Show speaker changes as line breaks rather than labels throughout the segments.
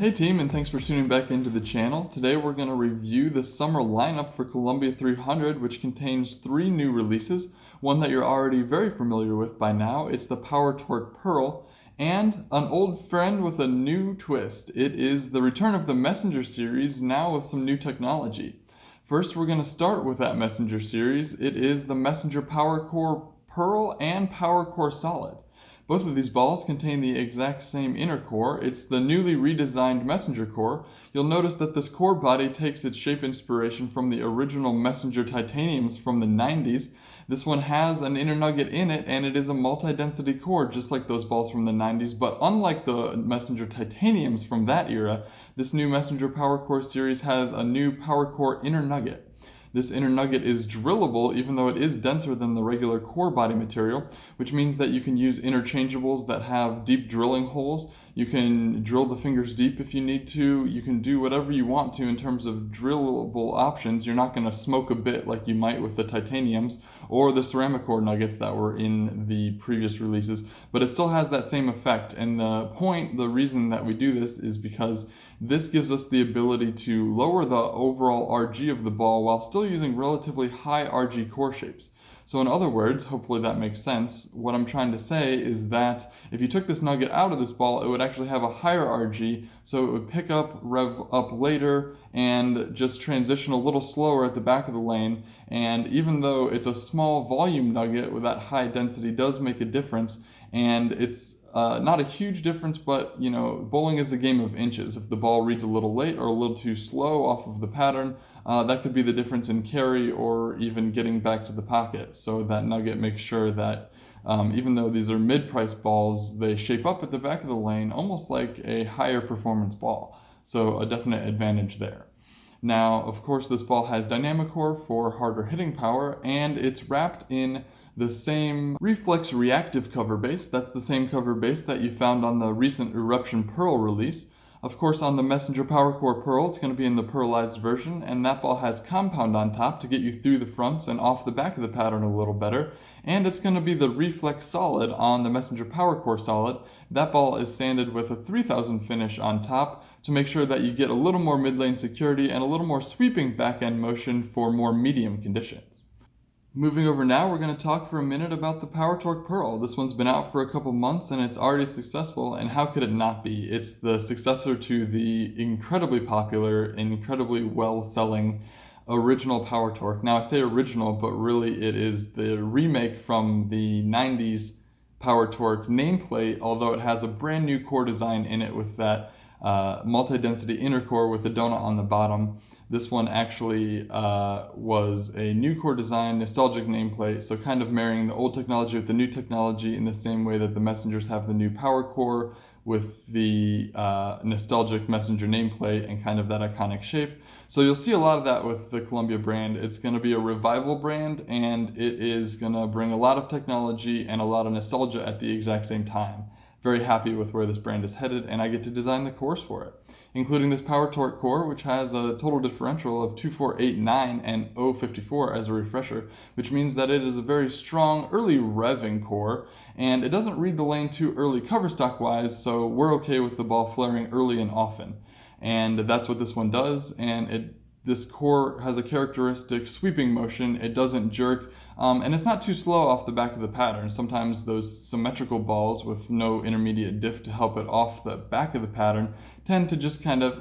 Hey team, and thanks for tuning back into the channel. Today we're going to review the summer lineup for Columbia 300, which contains 3 new releases. One that you're already very familiar with by now, it's the Power Torq Pearl, and an old friend with a new twist. It is the return of the Messenger series, now with some new technology. First, we're going to start with that Messenger series. It is the Messenger PowerCOR Pearl and PowerCOR Solid. Both of these balls contain the exact same inner core. It's the newly redesigned Messenger core. You'll notice that this core body takes its shape inspiration from the original Messenger titaniums from the 90s. This one has an inner nugget in it, and it is a multi-density core just like those balls from the 90s, but unlike the Messenger titaniums from that era, this new Messenger PowerCOR series has a new PowerCOR inner nugget. This inner nugget is drillable even though it is denser than the regular core body material, which means that you can use interchangeables that have deep drilling holes. You can drill the fingers deep if you need to. You can do whatever you want to in terms of drillable options. You're not going to smoke a bit like you might with the titaniums or the ceramic core nuggets that were in the previous releases, but it still has that same effect. And the reason that we do this is because this gives us the ability to lower the overall RG of the ball while still using relatively high RG core shapes. So in other words, hopefully that makes sense, what I'm trying to say is that if you took this nugget out of this ball, it would actually have a higher RG, so it would pick up, rev up later, and just transition a little slower at the back of the lane. And even though it's a small volume nugget with that high density does make a difference, and it's not a huge difference, but you know, bowling is a game of inches. If the ball reads a little late or a little too slow off of the pattern, that could be the difference in carry or even getting back to the pocket. So that nugget makes sure that even though these are mid-price balls, they shape up at the back of the lane almost like a higher performance ball. So a definite advantage there. Now, of course, this ball has dynamic core for harder hitting power, and it's wrapped in the same reflex reactive cover base. That's the same cover base that you found on the recent Eruption Pearl release. Of course, on the Messenger PowerCOR Pearl, it's going to be in the pearlized version, and that ball has compound on top to get you through the fronts and off the back of the pattern a little better. And it's going to be the Reflex Solid on the Messenger PowerCOR Solid. That ball is sanded with a 3000 finish on top to make sure that you get a little more mid-lane security and a little more sweeping back-end motion for more medium conditions. Moving over now, we're going to talk for a minute about the Power Torq Pearl. This one's been out for a couple months and it's already successful, and how could it not be? It's the successor to the incredibly popular, incredibly well-selling original Power Torq. Now I say original, but really it is the remake from the 90s Power Torq nameplate, although it has a brand new core design in it with that multi-density inner core with a donut on the bottom. This one actually was a new core design, nostalgic nameplate, so kind of marrying the old technology with the new technology in the same way that the Messengers have the new Power Core with the nostalgic Messenger nameplate and kind of that iconic shape. So you'll see a lot of that with the Columbia brand. It's going to be a revival brand, and it is going to bring a lot of technology and a lot of nostalgia at the exact same time. Very happy with where this brand is headed, and I get to design the cores for it, including this Power Torq core, which has a total differential of 2489 and 054 as a refresher, which means that it is a very strong early revving core, and it doesn't read the lane too early cover stock wise, so we're okay with the ball flaring early and often. And that's what this one does, and this core has a characteristic sweeping motion. It doesn't jerk, and it's not too slow off the back of the pattern. Sometimes those symmetrical balls with no intermediate diff to help it off the back of the pattern tend to just kind of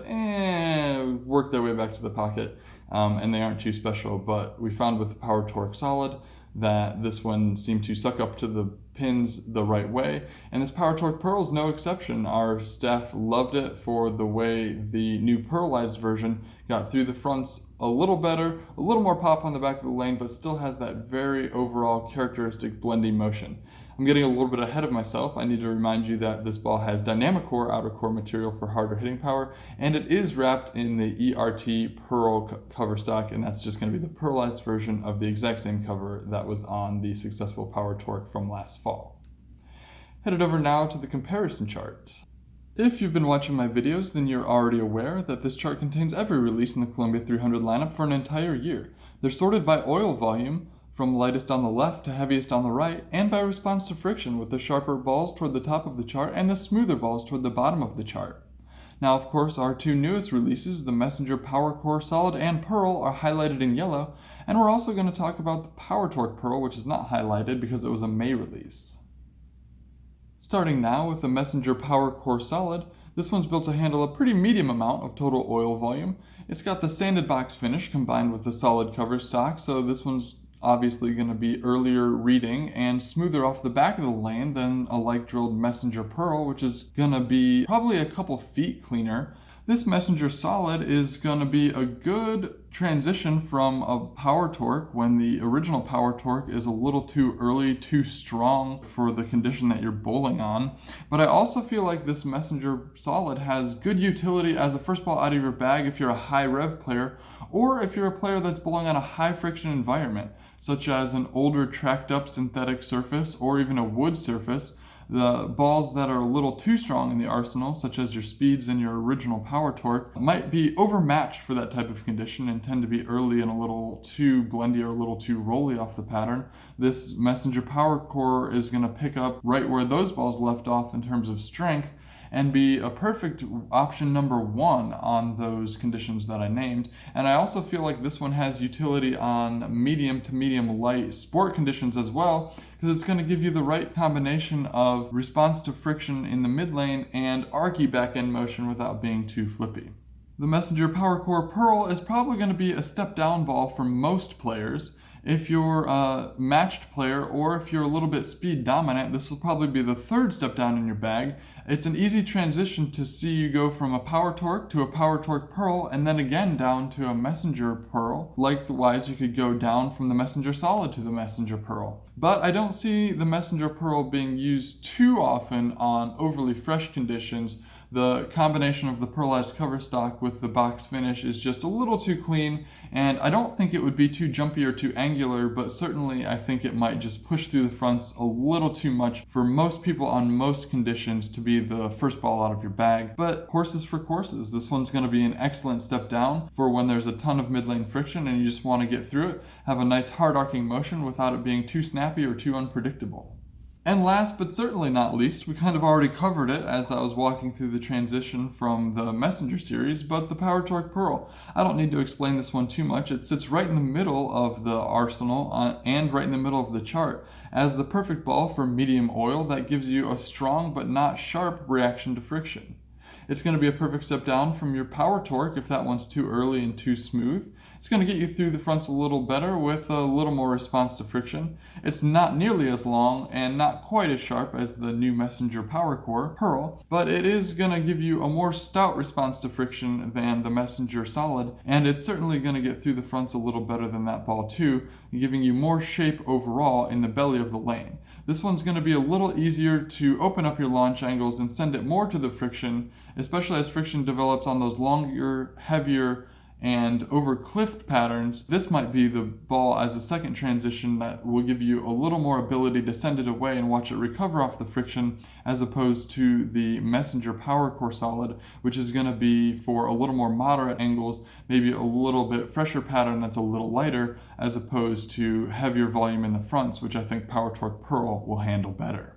work their way back to the pocket, and they aren't too special. But we found with the Power Torq Solid that this one seemed to suck up to the pins the right way, and this Power Torq Pearl is no exception. Our staff loved it for the way the new pearlized version got through the fronts a little better, a little more pop on the back of the lane, but still has that very overall characteristic blendy motion. I'm getting a little bit ahead of myself. I need to remind you that this ball has dynamic core outer core material for harder hitting power, and it is wrapped in the ERT Pearl cover stock, and that's just going to be the pearlized version of the exact same cover that was on the successful Power Torq from last fall. Headed over now to the comparison chart. If you've been watching my videos, then you're already aware that this chart contains every release in the Columbia 300 lineup for an entire year. They're sorted by oil volume, from lightest on the left to heaviest on the right, and by response to friction, with the sharper balls toward the top of the chart and the smoother balls toward the bottom of the chart. Now, of course, our two newest releases, the Messenger PowerCOR Solid and Pearl, are highlighted in yellow, and we're also going to talk about the Power Torq Pearl, which is not highlighted because it was a May release. Starting now with the Messenger PowerCOR Solid, this one's built to handle a pretty medium amount of total oil volume. It's got the sanded box finish combined with the solid cover stock, so this one's obviously going to be earlier reading and smoother off the back of the lane than a like drilled Messenger Pearl, which is going to be probably a couple feet cleaner. This Messenger Solid is going to be a good transition from a Power Torq when the original Power Torq is a little too early, too strong for the condition that you're bowling on. But I also feel like this Messenger Solid has good utility as a first ball out of your bag if you're a high rev player, or if you're a player that's bowling on a high friction environment, such as an older tracked up synthetic surface or even a wood surface. The balls that are a little too strong in the arsenal, such as your speeds and your original Power Torq, might be overmatched for that type of condition and tend to be early and a little too blendy or a little too rolly off the pattern. This Messenger PowerCOR is going to pick up right where those balls left off in terms of strength and be a perfect option number one on those conditions that I named. And I also feel like this one has utility on medium to medium light sport conditions as well, because it's going to give you the right combination of response to friction in the mid lane and archy back end motion without being too flippy. The Messenger PowerCOR Pearl is probably going to be a step down ball for most players. If you're a matched player or if you're a little bit speed dominant, this will probably be the third step down in your bag. It's an easy transition to see you go from a Power Torq to a Power Torq Pearl and then again down to a Messenger Pearl. Likewise, you could go down from the Messenger Solid to the Messenger Pearl. But I don't see the Messenger Pearl being used too often on overly fresh conditions. The combination of the pearlized cover stock with the box finish is just a little too clean, and I don't think it would be too jumpy or too angular, but certainly I think it might just push through the fronts a little too much for most people on most conditions to be the first ball out of your bag. But horses for courses. This one's going to be an excellent step down for when there's a ton of mid-lane friction and you just want to get through it, have a nice hard arcing motion without it being too snappy or too unpredictable. And last but certainly not least, we kind of already covered it as I was walking through the transition from the Messenger series, but the Power Torq Pearl. I don't need to explain this one too much. It sits right in the middle of the arsenal and right in the middle of the chart as the perfect ball for medium oil that gives you a strong but not sharp reaction to friction. It's going to be a perfect step down from your Power Torq if that one's too early and too smooth. It's going to get you through the fronts a little better with a little more response to friction. It's not nearly as long and not quite as sharp as the new Messenger PowerCOR Pearl, but it is going to give you a more stout response to friction than the Messenger Solid, and it's certainly going to get through the fronts a little better than that ball too, giving you more shape overall in the belly of the lane. This one's going to be a little easier to open up your launch angles and send it more to the friction, especially as friction develops on those longer, heavier, and over cliffed patterns. This might be the ball as a second transition that will give you a little more ability to send it away and watch it recover off the friction, as opposed to the Messenger PowerCOR Solid, which is going to be for a little more moderate angles, maybe a little bit fresher pattern that's a little lighter, as opposed to heavier volume in the fronts, which I think Power Torq Pearl will handle better.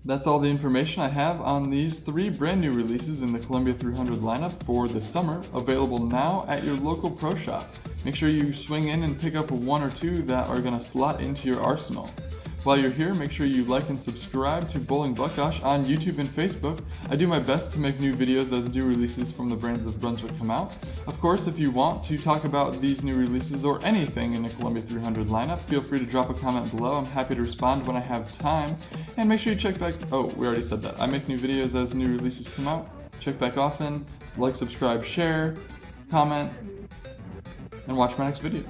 That's all the information I have on these three brand new releases in the Columbia 300 lineup for the summer, available now at your local pro shop. Make sure you swing in and pick up one or two that are going to slot into your arsenal. While you're here, make sure you like and subscribe to Bowling Buckosh on YouTube and Facebook. I do my best to make new videos as new releases from the brands of Brunswick come out. Of course, if you want to talk about these new releases or anything in the Columbia 300 lineup, feel free to drop a comment below. I'm happy to respond when I have time. And make sure you check back, oh, we already said that. I make new videos as new releases come out. Check back often, like, subscribe, share, comment, and watch my next video.